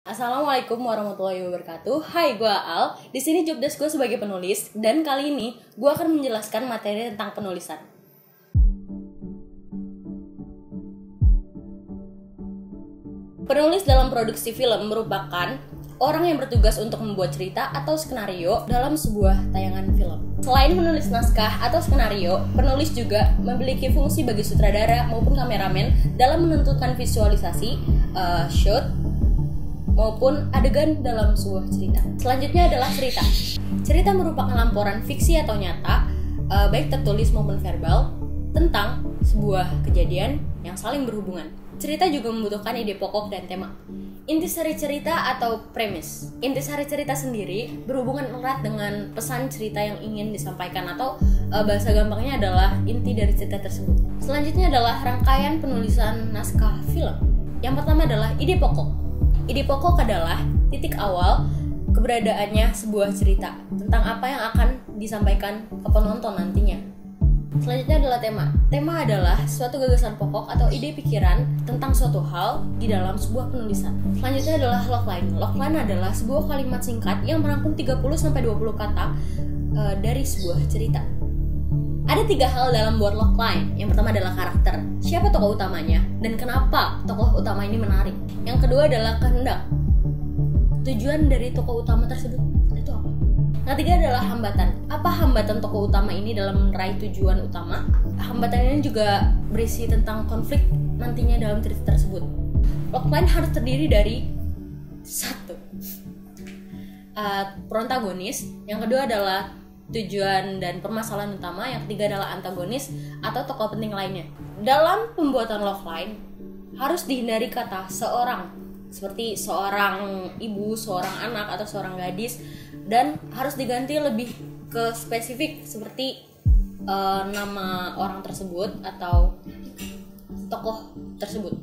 Assalamualaikum warahmatullahi wabarakatuh. Hai, gue Al. Di sini jobdesk gue sebagai penulis dan kali ini gue akan menjelaskan materi tentang penulisan. Penulis dalam produksi film merupakan orang yang bertugas untuk membuat cerita atau skenario dalam sebuah tayangan film. Selain menulis naskah atau skenario, penulis juga memiliki fungsi bagi sutradara maupun kameramen dalam menentukan visualisasi, shoot, maupun adegan dalam sebuah cerita. Selanjutnya adalah cerita. Cerita merupakan lamporan fiksi atau nyata, baik tertulis maupun verbal, tentang sebuah kejadian yang saling berhubungan. Cerita juga membutuhkan ide pokok dan tema. Intisari cerita atau premis. Intisari cerita sendiri berhubungan erat dengan pesan cerita yang ingin disampaikan atau bahasa gampangnya adalah inti dari cerita tersebut. Selanjutnya adalah rangkaian penulisan naskah film. Yang pertama adalah ide pokok. Ide pokok adalah titik awal keberadaannya sebuah cerita tentang apa yang akan disampaikan ke penonton nantinya. Selanjutnya adalah tema. Tema adalah suatu gagasan pokok atau ide pikiran tentang suatu hal di dalam sebuah penulisan. Selanjutnya adalah logline. Logline adalah sebuah kalimat singkat yang merangkum 30-20 kata dari sebuah cerita. Ada 3 hal dalam buat logline. Yang pertama adalah karakter. Siapa tokoh utamanya dan kenapa tokoh utama ini menarik. Yang kedua adalah kehendak. Tujuan dari tokoh utama tersebut itu apa? Yang ketiga adalah hambatan. Apa hambatan tokoh utama ini dalam meraih tujuan utama? Hambatan ini juga berisi tentang konflik nantinya dalam cerita tersebut. Logline harus terdiri dari 1. Protagonis. Yang kedua adalah tujuan dan permasalahan utama. Yang ketiga adalah antagonis atau tokoh penting lainnya. Dalam pembuatan logline harus dihindari kata seorang, seperti seorang ibu, seorang anak, atau seorang gadis, dan harus diganti lebih ke spesifik seperti nama orang tersebut atau tokoh tersebut.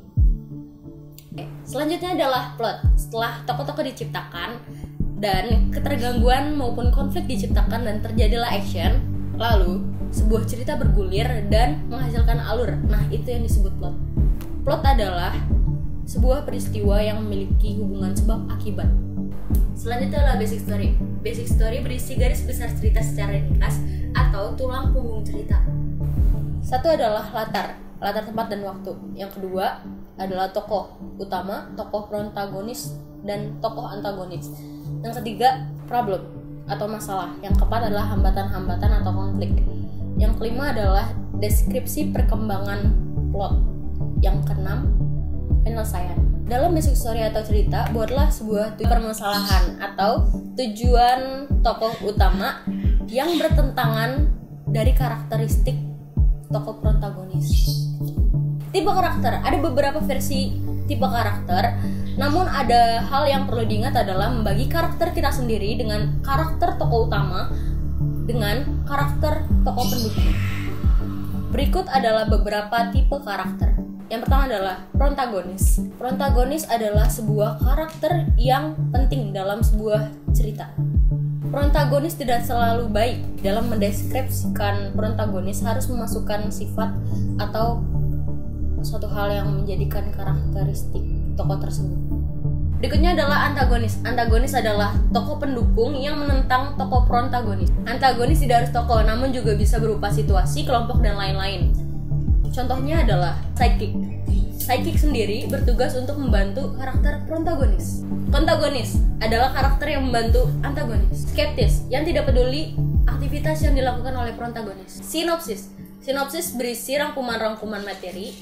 Selanjutnya adalah plot. Setelah tokoh-tokoh diciptakan dan ketergangguan maupun konflik diciptakan dan terjadilah action, lalu sebuah cerita bergulir dan menghasilkan alur. Nah, itu yang disebut plot. Plot adalah sebuah peristiwa yang memiliki hubungan sebab akibat. Selanjutnya adalah basic story. Basic story berisi garis besar cerita secara ringkas atau tulang punggung cerita. 1 adalah latar tempat dan waktu. Yang kedua adalah tokoh utama, tokoh protagonis, dan tokoh antagonis. Yang ketiga, problem atau masalah. Yang keempat adalah hambatan-hambatan atau konflik. Yang kelima adalah deskripsi perkembangan plot. Yang keenam, penyelesaian. Dalam basic story atau cerita, buatlah sebuah permasalahan atau tujuan tokoh utama yang bertentangan dari karakteristik tokoh protagonis. Tipe karakter, ada beberapa versi tipe karakter. Namun ada hal yang perlu diingat adalah membagi karakter kita sendiri dengan karakter tokoh utama dengan karakter tokoh pendukung. Berikut adalah beberapa tipe karakter. Yang pertama adalah protagonis. Protagonis adalah sebuah karakter yang penting dalam sebuah cerita. Protagonis tidak selalu baik. Dalam mendeskripsikan protagonis harus memasukkan sifat atau suatu hal yang menjadikan karakteristik tokoh tersebut. Berikutnya adalah antagonis. Antagonis adalah tokoh pendukung yang menentang tokoh protagonis. Antagonis tidak harus tokoh, namun juga bisa berupa situasi, kelompok, dan lain-lain. Contohnya adalah sidekick. Sidekick sendiri bertugas untuk membantu karakter protagonis. Kontagonis adalah karakter yang membantu antagonis. Skeptis, yang tidak peduli aktivitas yang dilakukan oleh protagonis. Sinopsis. Sinopsis berisi rangkuman-rangkuman materi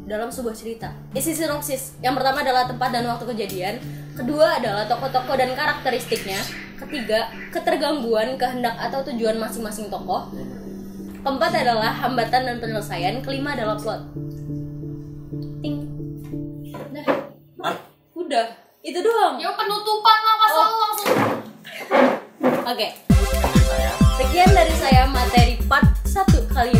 dalam sebuah cerita. Isi sinopsis. Yang pertama adalah tempat dan waktu kejadian. Kedua adalah tokoh-tokoh dan karakteristiknya. Ketiga, ketergangguan, kehendak atau tujuan masing-masing tokoh. Keempat adalah hambatan dan penyelesaian. Kelima adalah plot. Ting. Udah. Itu doang. Yang penutupan lah, masa lu langsung. Oke. Sekian dari saya materi part 1 kali